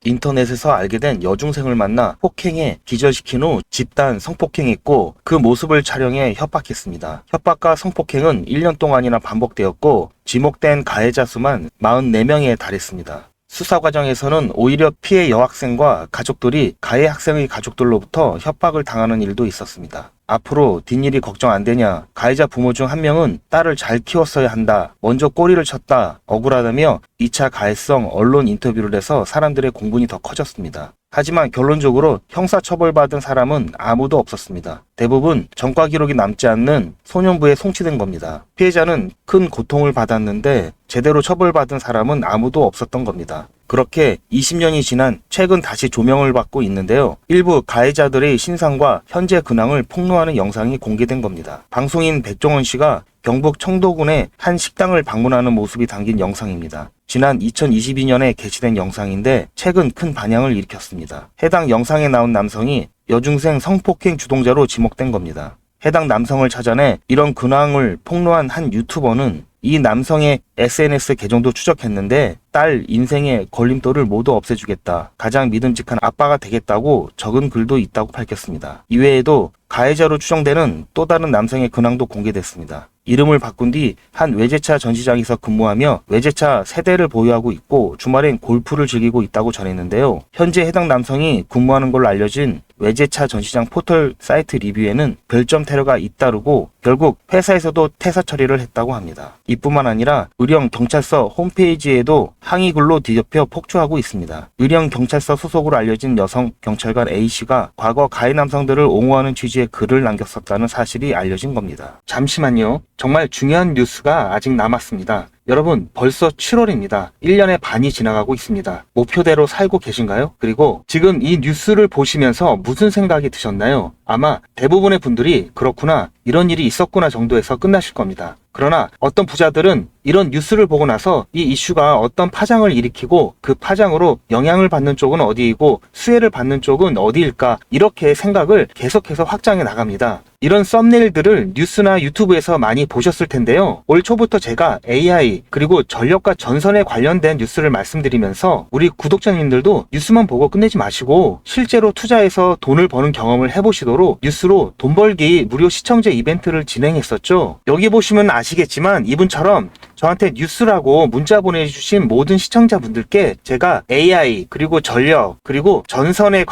인터넷에서 알게 된 여중생을 만나 폭행해 기절시킨 후 집단 성폭행했고 그 모습을 촬영해 협박했습니다. 협박과 성폭행은 1년 동안이나 반복되었고 지목된 가해자 수만 44명에 달했습니다. 수사 과정에서는 오히려 피해 여학생과 가족들이 가해 학생의 가족들로부터 협박을 당하는 일도 있었습니다. 앞으로 뒷일이 걱정 안 되냐, 가해자 부모 중 한 명은 딸을 잘 키웠어야 한다, 먼저 꼬리를 쳤다, 억울하다며 2차 가해성 언론 인터뷰를 해서 사람들의 공분이 더 커졌습니다. 하지만 결론적으로 형사처벌받은 사람은 아무도 없었습니다. 대부분 전과 기록이 남지 않는 소년부에 송치된 겁니다. 피해자는 큰 고통을 받았는데 제대로 처벌받은 사람은 아무도 없었던 겁니다. 그렇게 20년이 지난 최근 다시 조명을 받고 있는데요. 일부 가해자들의 신상과 현재 근황을 폭로하는 영상이 공개된 겁니다. 방송인 백종원 씨가 경북 청도군의 한 식당을 방문하는 모습이 담긴 영상입니다. 지난 2022년에 게시된 영상인데 최근 큰 반향을 일으켰습니다. 해당 영상에 나온 남성이 여중생 성폭행 주동자로 지목된 겁니다. 해당 남성을 찾아내 이런 근황을 폭로한 한 유튜버는 이 남성의 SNS 계정도 추적했는데 딸 인생의 걸림돌을 모두 없애주겠다, 가장 믿음직한 아빠가 되겠다고 적은 글도 있다고 밝혔습니다. 이외에도 가해자로 추정되는 또 다른 남성의 근황도 공개됐습니다. 이름을 바꾼 뒤 한 외제차 전시장에서 근무하며 외제차 3대를 보유하고 있고 주말엔 골프를 즐기고 있다고 전했는데요. 현재 해당 남성이 근무하는 걸로 알려진 외제차 전시장 포털 사이트 리뷰에는 별점 테러가 잇따르고 결국 회사에서도 퇴사 처리를 했다고 합니다. 이뿐만 아니라 의령 경찰서 홈페이지에도 항의글로 뒤덮여 폭주하고 있습니다. 의령 경찰서 소속으로 알려진 여성 경찰관 A씨가 과거 가해 남성들을 옹호하는 취지의 글을 남겼었다는 사실이 알려진 겁니다. 잠시만요. 정말 중요한 뉴스가 아직 남았습니다. 여러분, 벌써 7월입니다. 1년의 반이 지나가고 있습니다. 목표대로 살고 계신가요? 그리고 지금 이 뉴스를 보시면서 무슨 생각이 드셨나요? 아마 대부분의 분들이 그렇구나, 이런 일이 있었구나 정도에서 끝나실 겁니다. 그러나 어떤 부자들은 이런 뉴스를 보고 나서 이 이슈가 어떤 파장을 일으키고 그 파장으로 영향을 받는 쪽은 어디이고 수혜를 받는 쪽은 어디일까, 이렇게 생각을 계속해서 확장해 나갑니다. 이런 썸네일들을 뉴스나 유튜브에서 많이 보셨을 텐데요. 올 초부터 제가 AI 그리고 전력과 전선에 관련된 뉴스를 말씀드리면서 우리 구독자님들도 뉴스만 보고 끝내지 마시고 실제로 투자해서 돈을 버는 경험을 해보시도록 뉴스로 돈 벌기 무료 시청제 이벤트를 진행했었죠. 여기 보시면 아시겠지만 이분처럼 저한테 뉴스라고 문자 보내주신 모든 시청자분들께 제가 AI 그리고 전력 그리고 전선에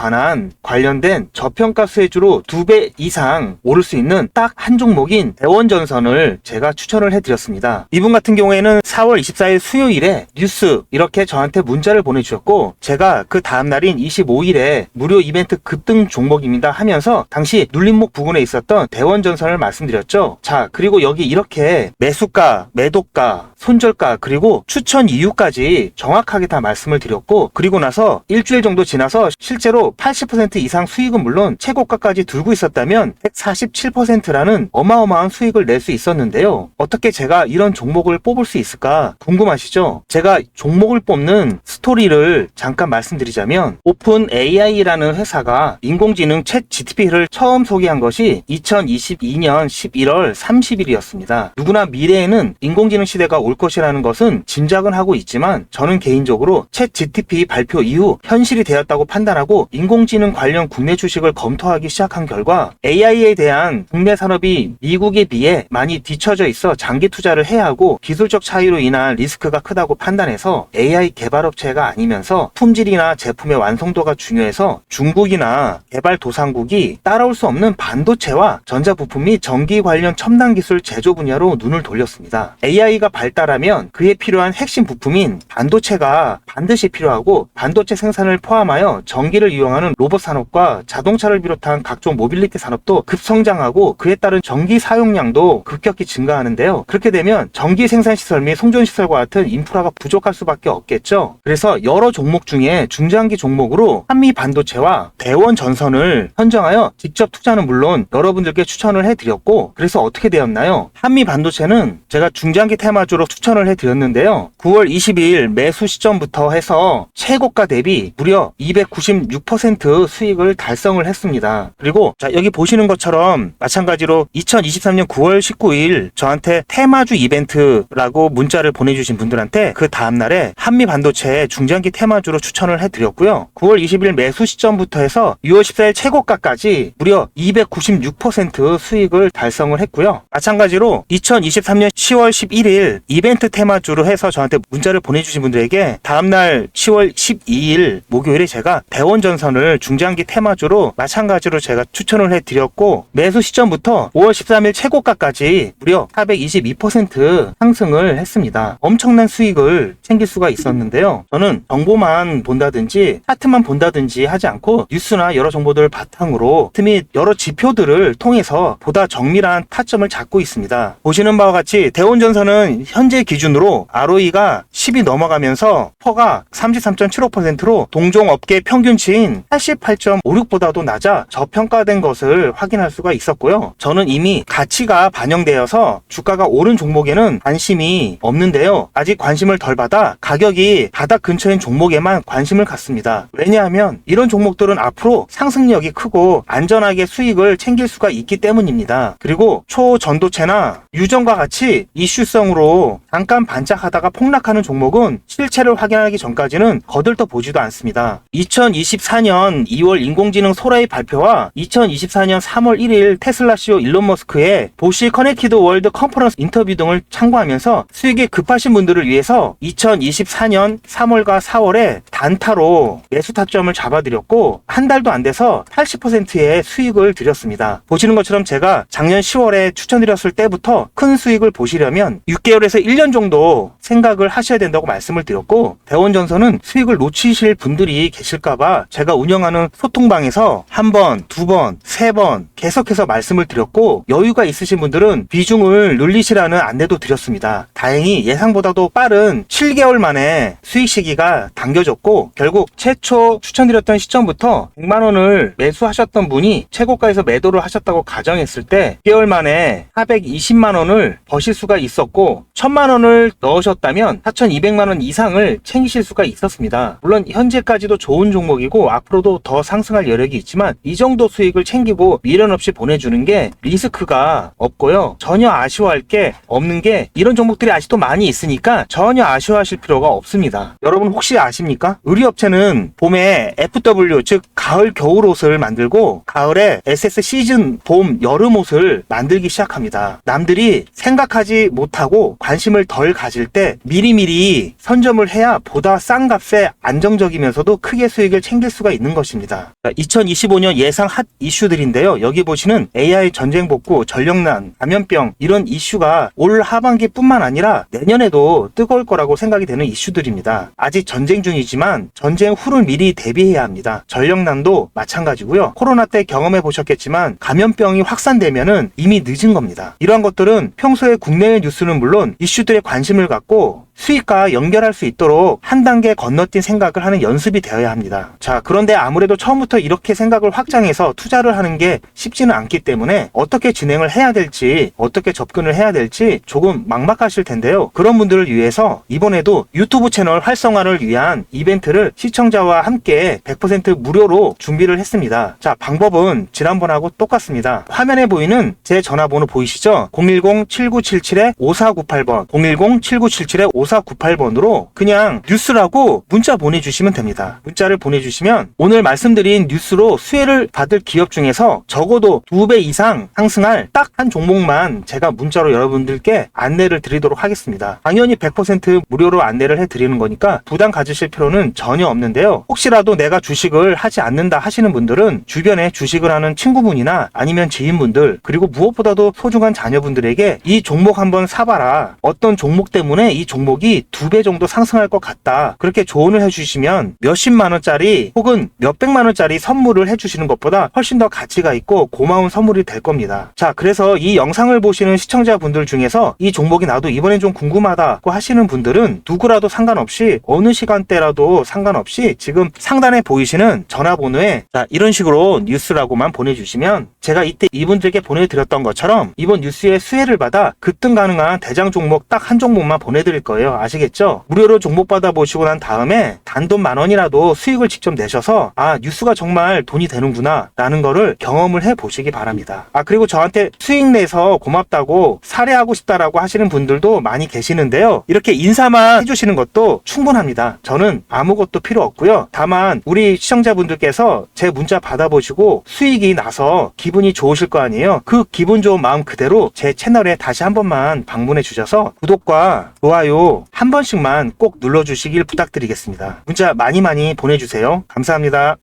관련된 저평가 수혜주로 2배 이상 오를 수 있는 딱 한 종목인 대원전선을 제가 추천을 해드렸습니다. 이분 같은 경우에는 4월 24일 수요일에 뉴스 이렇게 저한테 문자를 보내주셨고 제가 그 다음날인 25일에 무료 이벤트 급등 종목입니다 하면서 당시 눌림목 부근에 있었던 대원전선을 말씀드렸죠. 자, 그리고 여기 이렇게 매수가, 매도가, 손절가 그리고 추천 이유까지 정확하게 다 말씀을 드렸고 그리고 나서 일주일 정도 지나서 실제로 80% 이상 수익은 물론 최고가까지 들고 있었다면 147%라는 어마어마한 수익을 낼 수 있었는데요. 어떻게 제가 이런 종목을 뽑을 수 있을까 궁금하시죠? 제가 종목을 뽑는 스토리를 잠깐 말씀드리자면 오픈 AI라는 회사가 인공지능 챗 GTP를 처음 소개한 것이 2022년 11월 30일이었습니다. 누구나 미래에는 인공지능 시대가 올 것이라는 것은 짐작은 하고 있지만 저는 개인적으로 챗 GTP 발표 이후 현실이 되었다고 판단하고 인공지능 관련 국내 주식을 검토하기 시작한 결과 AI에 대한 국내 산업이 미국에 비해 많이 뒤처져 있어 장기 투자를 해야 하고 기술적 차이로 인한 리스크가 크다고 판단해서 AI 개발업체가 아니면서 품질이나 제품의 완성도가 중요해서 중국이나 개발도상국이 따라올 수 없는 반도체와 전자부품 및 전기 관련 첨단 기술 제조 분야로 눈을 돌렸습니다. AI가 발달하면 그에 필요한 핵심 부품인 반도체가 반드시 필요하고 반도체 생산을 포함하여 전기를 이용하는 로봇 산업과 자동차를 비롯한 각종 모빌리티 산업도 급성장하고 그에 따른 전기 사용량도 급격히 증가하는데요. 그렇게 되면 전기 생산 시설 및 송전 시설과 같은 인프라가 부족할 수밖에 없겠죠. 그래서 여러 종목 중에 중장기 종목으로 한미 반도체와 대원 전선을 선정하여 직접 투자는 물론 여러분들께 추천을 해드렸고 그래서 어떻게 되었나요? 한미 반도체는 제가 중장기 테마 테마주로 추천을 해드렸는데요. 9월 22일 매수 시점부터 해서 최고가 대비 무려 296% 수익을 달성을 했습니다. 그리고 자, 여기 보시는 것처럼 마찬가지로 2023년 9월 19일 저한테 테마주 이벤트라고 문자를 보내주신 분들한테 그 다음날에 한미반도체 중장기 테마주로 추천을 해드렸고요. 9월 20일 매수 시점부터 해서 6월 14일 최고가까지 무려 296% 수익을 달성을 했고요. 마찬가지로 2023년 10월 11일 이벤트 테마주로 해서 저한테 문자를 보내주신 분들에게 다음날 10월 12일 목요일에 제가 대원전선을 중장기 테마주로 마찬가지로 제가 추천을 해드렸고 매수 시점부터 5월 13일 최고가까지 무려 422% 상승을 했습니다. 엄청난 수익을 챙길 수가 있었는데요. 저는 정보만 본다든지 차트만 본다든지 하지 않고 뉴스나 여러 정보들을 바탕으로 및 여러 지표들을 통해서 보다 정밀한 타점을 잡고 있습니다. 보시는 바와 같이 대원전선은 현재 기준으로 ROE가 10이 넘어가면서 퍼가 33.75%로 동종업계 평균치인 88.56보다도 낮아 저평가된 것을 확인할 수가 있었고요. 저는 이미 가치가 반영되어서 주가가 오른 종목에는 관심이 없는데요. 아직 관심을 덜 받아 가격이 바닥 근처인 종목에만 관심을 갖습니다. 왜냐하면 이런 종목들은 앞으로 상승력이 크고 안전하게 수익을 챙길 수가 있기 때문입니다. 그리고 초전도체나 유전과 같이 이슈성으로 잠깐 반짝하다가 폭락하는 종목은 실체를 확인하기 전까지는 거들떠 보지도 않습니다. 2024년 2월 인공지능 소라의 발표와 2024년 3월 1일 테슬라 CEO 일론 머스크의 보시 커넥티드 월드 컨퍼런스 인터뷰 등을 참고하면서 수익이 급하신 분들을 위해서 2024년 3월과 4월에 단타로 매수 타점을 잡아드렸고 한 달도 안 돼서 80%의 수익을 드렸습니다. 보시는 것처럼 제가 작년 10월에 추천드렸을 때부터 큰 수익을 보시려면 6개월에서 1년 정도 생각을 하셔야 된다고 말씀을 드렸고 대원전선은 수익을 놓치실 분들이 계실까봐 제가 운영하는 소통방에서 한 번, 두 번, 세 번 계속해서 말씀을 드렸고 여유가 있으신 분들은 비중을 늘리시라는 안내도 드렸습니다. 다행히 예상보다도 빠른 7개월 만에 수익 시기가 당겨졌고 결국 최초 추천드렸던 시점부터 100만원을 매수하셨던 분이 최고가에서 매도를 하셨다고 가정했을 때 6개월 만에 420만원을 버실 수가 있었고 1000만원을 넣으셨다면 4200만원 이상을 챙기실 수가 있었습니다. 물론 현재까지도 좋은 종목이고 앞으로도 더 상승할 여력이 있지만 이 정도 수익을 챙기고 미련 없이 보내주는 게 리스크가 없고요. 전혀 아쉬워할 게 없는 게 이런 종목들이 아직도 많이 있으니까 전혀 아쉬워하실 필요가 없습니다. 여러분 혹시 아십니까? 의류업체는 봄에 FW 즉 가을 겨울 옷을 만들고 가을에 SS 시즌 봄 여름 옷을 만들기 시작합니다. 남들이 생각하지 못하고 관심을 덜 가질 때 미리미리 선점을 해야 보다 싼 값에 안정적이면서도 크게 수익을 챙길 수가 있는 것입니다. 2025년 예상 핫 이슈들인데요. 여기 보시는 AI 전쟁 복구, 전력난, 감염병 이런 이슈가 올 하반기뿐만 아니라 내년에도 뜨거울 거라고 생각이 되는 이슈들입니다. 아직 전쟁 중이지만 전쟁 후를 미리 대비해야 합니다. 전력난도 마찬가지고요. 코로나 때 경험해 보셨겠지만 감염병이 확산되면은 이미 늦은 겁니다. 이러한 것들은 평소에 국내외 뉴스는 물론 이슈들에 관심을 갖고 수익과 연결할 수 있도록 한 단계 건너뛴 생각을 하는 연습이 되어야 합니다. 자, 그런데 아무래도 처음부터 이렇게 생각을 확장해서 투자를 하는 게 쉽지는 않기 때문에 어떻게 진행을 해야 될지 어떻게 접근을 해야 될지 조금 막막하실 텐데요. 그런 분들을 위해서 이번에도 유튜브 채널 활성화를 위한 이벤트를 시청자와 함께 100% 무료로 준비를 했습니다. 자, 방법은 지난번하고 똑같습니다. 화면에 보이는 제 전화번호 보이시죠? 010-7977-5498번 010-7977-5498번으로 그냥 뉴스라고 문자 보내주시면 됩니다. 문자를 보내주시면 오늘 말씀드린 뉴스로 수혜를 받을 기업 중에서 적어도 2배 이상 상승할 딱 한 종목만 제가 문자로 여러분들께 안내를 드리도록 하겠습니다. 당연히 100% 무료로 안내를 해드리는 거니까 부담 가지실 필요는 전혀 없는데요. 혹시라도 내가 주식을 하지 않는다 하시는 분들은 주변에 주식을 하는 친구분이나 아니면 지인분들 그리고 무엇보다도 소중한 자녀분들에게 이 종목 한번 사봐라. 어떤 종목 때문에 이 종목이 종목이 2배 정도 상승할 것 같다. 그렇게 조언을 해주시면 몇십만 원짜리 혹은 몇백만 원짜리 선물을 해주시는 것보다 훨씬 더 가치가 있고 고마운 선물이 될 겁니다. 자, 그래서 이 영상을 보시는 시청자분들 중에서 이 종목이 나도 이번엔 좀 궁금하다고 하시는 분들은 누구라도 상관없이 어느 시간대라도 상관없이 지금 상단에 보이시는 전화번호에 자, 이런 식으로 뉴스라고만 보내주시면 제가 이때 이분들께 보내드렸던 것처럼 이번 뉴스의 수혜를 받아 급등 가능한 대장 종목 딱 한 종목만 보내드릴 거예요. 아시겠죠? 무료로 종목 받아보시고 난 다음에 단돈 10,000원이라도 수익을 직접 내셔서 아, 뉴스가 정말 돈이 되는구나 라는 거를 경험을 해보시기 바랍니다. 아, 그리고 저한테 수익 내서 고맙다고 사례하고 싶다라고 하시는 분들도 많이 계시는데요. 이렇게 인사만 해주시는 것도 충분합니다. 저는 아무것도 필요 없고요. 다만 우리 시청자분들께서 제 문자 받아보시고 수익이 나서 기분이 좋으실 거 아니에요. 그 기분 좋은 마음 그대로 제 채널에 다시 한 번만 방문해 주셔서 구독과 좋아요 한 번씩만 꼭 눌러주시길 부탁드리겠습니다. 문자 많이 보내주세요. 감사합니다.